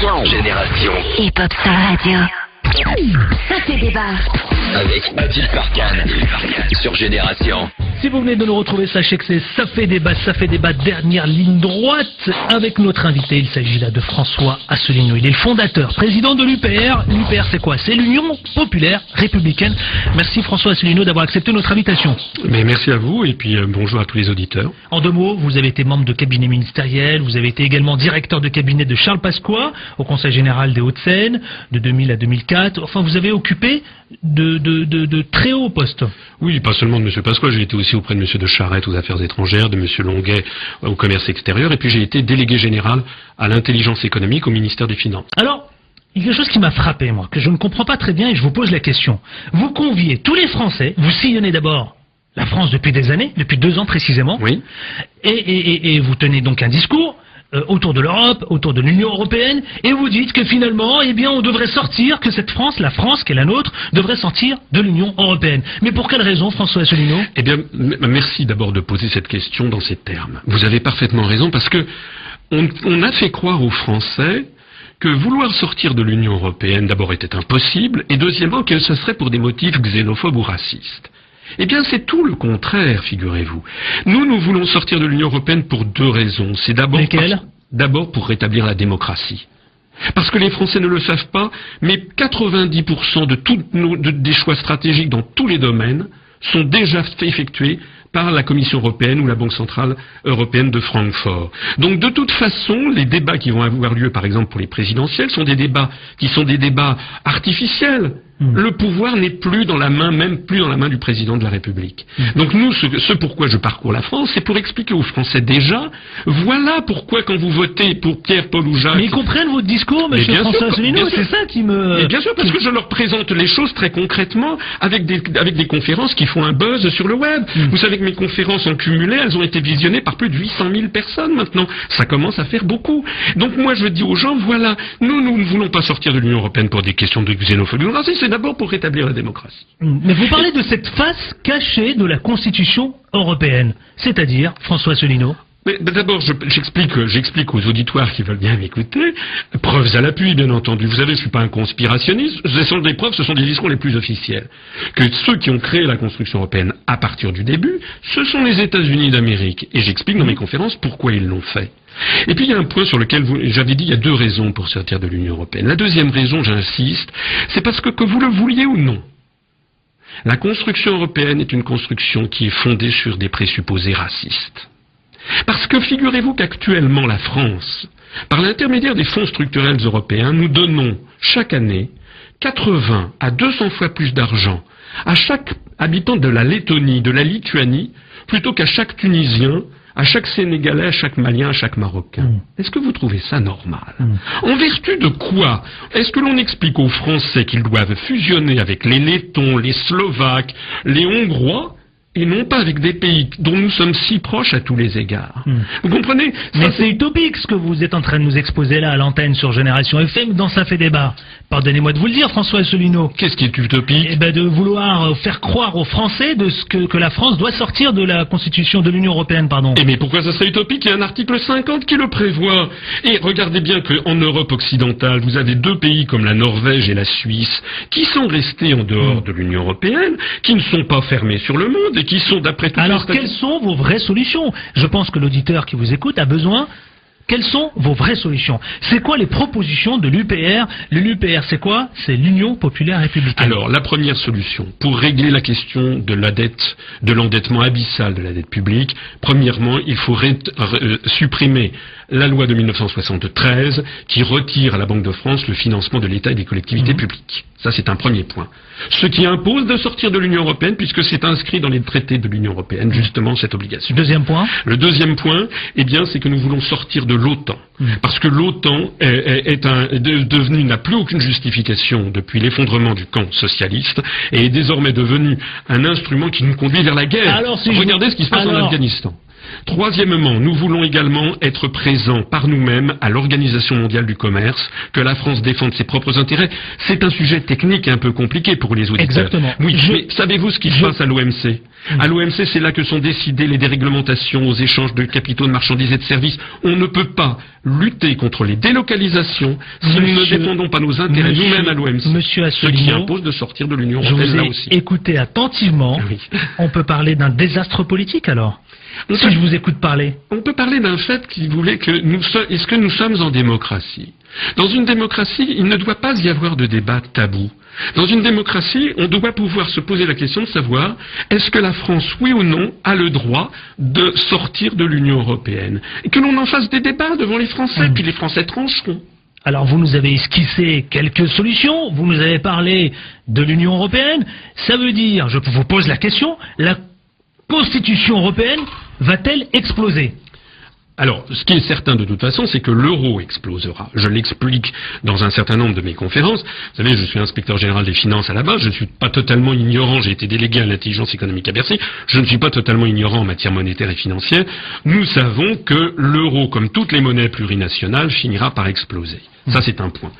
Génération. Hip-Hop sur la radio. Ça fait débat. Avec Adil Farkan. Sur Génération. Si vous venez de nous retrouver, sachez que c'est Ça fait débat, dernière ligne droite avec notre invité. Il s'agit là de François Asselineau. Il est le fondateur, président de l'UPR. L'UPR, c'est quoi? C'est l'Union Populaire Républicaine. Merci François Asselineau d'avoir accepté notre invitation. Mais merci à vous et puis bonjour à tous les auditeurs. En deux mots, vous avez été membre de cabinet ministériel, vous avez été également directeur de cabinet de Charles Pasqua au Conseil général des Hauts-de-Seine de 2000 à 2004. Enfin, vous avez occupé de très hauts postes. Oui, pas seulement de M. Pasqua, j'ai été aussi auprès de M. de Charette aux Affaires étrangères, de M. Longuet au Commerce extérieur, et puis j'ai été délégué général à l'intelligence économique au ministère des Finances. Alors, il y a quelque chose qui m'a frappé, moi, que je ne comprends pas très bien, et je vous pose la question. Vous conviez tous les Français, vous sillonnez d'abord la France depuis des années, depuis 2 ans précisément, oui. Et vous tenez donc un discours autour de l'Europe, autour de l'Union Européenne, et vous dites que finalement, eh bien, on devrait sortir, que cette France, la France qui est la nôtre, devrait sortir de l'Union Européenne. Mais pour quelle raison, François Asselineau? Eh bien, merci d'abord de poser cette question dans ces termes. Vous avez parfaitement raison, parce que on a fait croire aux Français que vouloir sortir de l'Union Européenne, d'abord, était impossible, et deuxièmement, que ce serait pour des motifs xénophobes ou racistes. Eh bien, c'est tout le contraire, figurez-vous. Nous voulons sortir de l'Union Européenne pour 2 raisons. C'est d'abord pour rétablir la démocratie. Parce que les Français ne le savent pas, mais 90% des choix stratégiques dans tous les domaines sont déjà effectués par la Commission européenne ou la Banque centrale européenne de Francfort. Donc de toute façon, les débats qui vont avoir lieu, par exemple pour les présidentielles, sont des débats artificiels. Le pouvoir n'est plus dans la main, même plus dans la main du président de la République. Donc nous, ce pourquoi je parcours la France, c'est pour expliquer aux Français déjà, voilà pourquoi quand vous votez pour Pierre, Paul ou Jacques... Mais ils comprennent votre discours, monsieur François Asselineau, c'est ça qui me... Mais bien sûr, parce que je leur présente les choses très concrètement, avec des conférences qui font un buzz sur le web. Vous savez que mes conférences en cumulé, elles ont été visionnées par plus de 800 000 personnes maintenant. Ça commence à faire beaucoup. Donc moi je dis aux gens, voilà, nous ne voulons pas sortir de l'Union Européenne pour des questions de xénophobie ou de racisme, c'est d'abord pour rétablir la démocratie. Mais vous parlez de cette face cachée de la Constitution européenne, c'est-à-dire, François Asselineau? Mais d'abord, j'explique aux auditoires qui veulent bien m'écouter, preuves à l'appui, bien entendu. Vous savez, je suis pas un conspirationniste, ce sont des preuves, ce sont des discours les plus officiels. Que ceux qui ont créé la construction européenne à partir du début, ce sont les États-Unis d'Amérique. Et j'explique dans mes conférences pourquoi ils l'ont fait. Et puis il y a un point sur lequel j'avais dit il y a 2 raisons pour sortir de l'Union Européenne. La deuxième raison, j'insiste, c'est parce que vous le vouliez ou non, la construction européenne est une construction qui est fondée sur des présupposés racistes. Parce que figurez-vous qu'actuellement la France, par l'intermédiaire des fonds structurels européens, nous donnons chaque année 80 à 200 fois plus d'argent à chaque habitant de la Lettonie, de la Lituanie, plutôt qu'à chaque Tunisien, à chaque Sénégalais, à chaque Malien, à chaque Marocain. Est-ce que vous trouvez ça normal? En vertu de quoi est-ce que l'on explique aux Français qu'ils doivent fusionner avec les Lettons, les Slovaques, les Hongrois, et non pas avec des pays dont nous sommes si proches à tous les égards? Vous comprenez? Mais c'est utopique ce que vous êtes en train de nous exposer là à l'antenne sur Génération FM dans Ça fait débat. Pardonnez-moi de vous le dire, François Asselineau. Qu'est-ce qui est utopique? Eh ben de vouloir faire croire aux Français que la France doit sortir de la Constitution de l'Union Européenne, pardon. Et mais pourquoi ça serait utopique? Il y a un article 50 qui le prévoit. Et regardez bien qu'en Europe occidentale, vous avez 2 pays comme la Norvège et la Suisse qui sont restés en dehors de l'Union Européenne, qui ne sont pas fermés sur le monde et qui sont d'après tout... Alors quelles sont vos vraies solutions? Je pense que l'auditeur qui vous écoute a besoin... Quelles sont vos vraies solutions? C'est quoi les propositions de l'UPR? L'UPR, c'est quoi? C'est l'Union Populaire Républicaine. Alors, la première solution, pour régler la question de la dette, de l'endettement abyssal de la dette publique, premièrement, il faut supprimer la loi de 1973 qui retire à la Banque de France le financement de l'État et des collectivités publiques. Ça, c'est un premier point. Ce qui impose de sortir de l'Union Européenne, puisque c'est inscrit dans les traités de l'Union Européenne, justement, cette obligation. Deuxième point. Le deuxième point, eh bien, c'est que nous voulons sortir de l'OTAN. Parce que l'OTAN est devenu, n'a plus aucune justification depuis l'effondrement du camp socialiste, et est désormais devenu un instrument qui nous conduit vers la guerre. Alors, regardez ce qui se passe en Afghanistan. Troisièmement, nous voulons également être présents par nous-mêmes à l'Organisation mondiale du commerce, que la France défende ses propres intérêts. C'est un sujet technique et un peu compliqué pour les auditeurs. Exactement. Oui, mais savez-vous ce qui se passe à l'OMC? À l'OMC, c'est là que sont décidées les déréglementations aux échanges de capitaux, de marchandises et de services. On ne peut pas lutter contre les délocalisations si nous ne défendons pas nos intérêts nous-mêmes à l'OMC. Monsieur Asselineau, ce qui impose de sortir de l'Union européenne là aussi. Écoutez attentivement. Oui. On peut parler d'un désastre politique alors? Si je vous écoute parler. On peut parler d'un fait qui voulait que est-ce que nous sommes en démocratie? Dans une démocratie, il ne doit pas y avoir de débat tabou. Dans une démocratie, on doit pouvoir se poser la question de savoir est-ce que la France, oui ou non, a le droit de sortir de l'Union européenne? Et que l'on en fasse des débats devant les Français, puis les Français trancheront. Alors vous nous avez esquissé quelques solutions, vous nous avez parlé de l'Union européenne. Ça veut dire, je vous pose la question, la Constitution européenne va-t-elle exploser? Alors, ce qui est certain de toute façon, c'est que l'euro explosera. Je l'explique dans un certain nombre de mes conférences. Vous savez, je suis inspecteur général des finances à la base, je ne suis pas totalement ignorant, j'ai été délégué à l'intelligence économique à Bercy, je ne suis pas totalement ignorant en matière monétaire et financière. Nous savons que l'euro, comme toutes les monnaies plurinationales, finira par exploser. Ça, c'est un point.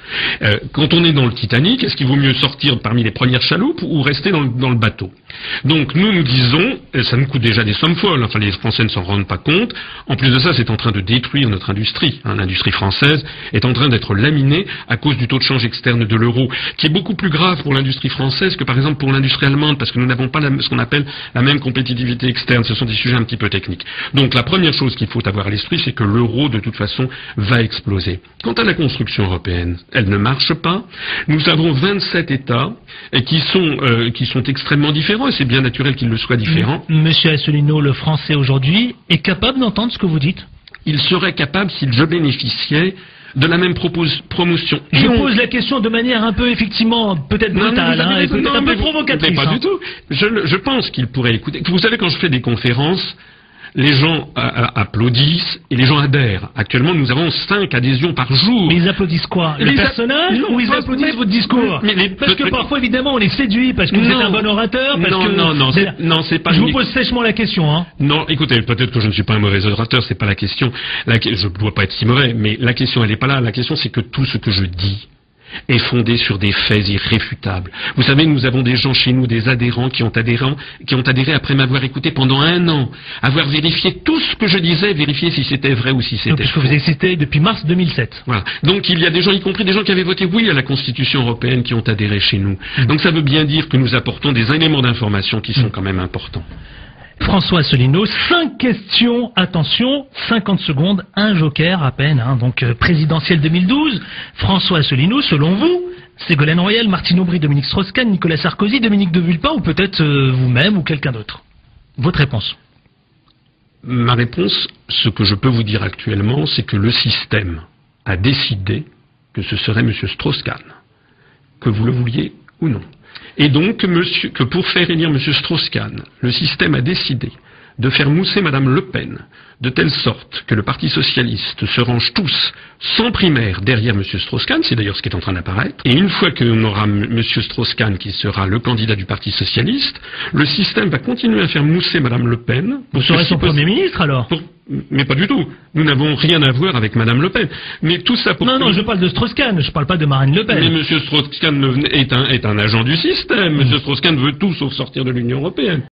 Quand on est dans le Titanic, est-ce qu'il vaut mieux sortir parmi les premières chaloupes ou rester dans le bateau? Donc, nous disons, ça nous coûte déjà des sommes folles, enfin, les Français ne s'en rendent pas compte. En plus de ça, c'est en train de détruire notre industrie. L'industrie française est en train d'être laminée à cause du taux de change externe de l'euro, qui est beaucoup plus grave pour l'industrie française que, par exemple, pour l'industrie allemande, parce que nous n'avons pas ce qu'on appelle la même compétitivité externe. Ce sont des sujets un petit peu techniques. Donc, la première chose qu'il faut avoir à l'esprit, c'est que l'euro, de toute façon, va exploser. Quant à la construction européenne, elle ne marche pas. Nous avons 27 États qui sont extrêmement différents et c'est bien naturel qu'ils le soient différents. Monsieur Asselineau, le français aujourd'hui est capable d'entendre ce que vous dites? Il serait capable s'il bénéficiait de la même promotion. Je pose la question de manière un peu, effectivement, peut-être brutale, et peut-être un peu provocatrice. Mais pas du tout. Je pense qu'il pourrait écouter. Vous savez, quand je fais des conférences, les gens applaudissent et les gens adhèrent. Actuellement, nous avons 5 adhésions par jour. Mais ils applaudissent quoi? Le personnage? Ou ils applaudissent votre discours? Parce que parfois, évidemment, on est séduit parce que vous êtes un bon orateur. Non, c'est pas. Je vous pose sèchement la question, hein. Non, écoutez, peut-être que je ne suis pas un mauvais orateur, c'est pas la question. Je ne dois pas être si mauvais, mais la question, elle n'est pas là. La question, c'est que tout ce que je dis est fondé sur des faits irréfutables. Vous savez, nous avons des gens chez nous, des adhérents qui ont adhéré après m'avoir écouté pendant 1 an, avoir vérifié tout ce que je disais, vérifier si c'était vrai ou si c'était faux. Puisque vous avez cité depuis mars 2007. Voilà. Donc il y a des gens, y compris des gens qui avaient voté oui à la Constitution européenne, qui ont adhéré chez nous. Donc ça veut bien dire que nous apportons des éléments d'information qui sont quand même importants. François Asselineau, 5 questions, attention, 50 secondes, un joker à peine, hein, donc présidentielle 2012. François Asselineau, selon vous, Ségolène Royal, Martine Aubry, Dominique Strauss-Kahn, Nicolas Sarkozy, Dominique de Villepin ou peut-être vous-même ou quelqu'un d'autre? Votre réponse? Ma réponse, ce que je peux vous dire actuellement, c'est que le système a décidé que ce serait M. Strauss-Kahn, que vous le vouliez ou non. Et donc, que pour faire élire M. Strauss-Kahn, le système a décidé de faire mousser Mme Le Pen, de telle sorte que le Parti Socialiste se range tous, sans primaire, derrière M. Strauss-Kahn, c'est d'ailleurs ce qui est en train d'apparaître, et une fois qu'on aura M. Strauss-Kahn qui sera le candidat du Parti Socialiste, le système va continuer à faire mousser Mme Le Pen. Vous serez son Premier ministre alors? Mais pas du tout. Nous n'avons rien à voir avec Madame Le Pen. Mais tout ça pour... Non, je parle de Strauss-Kahn, je parle pas de Marine Le Pen. Mais M. Strauss-Kahn est un agent du système. M. Strauss-Kahn veut tout sauf sortir de l'Union européenne.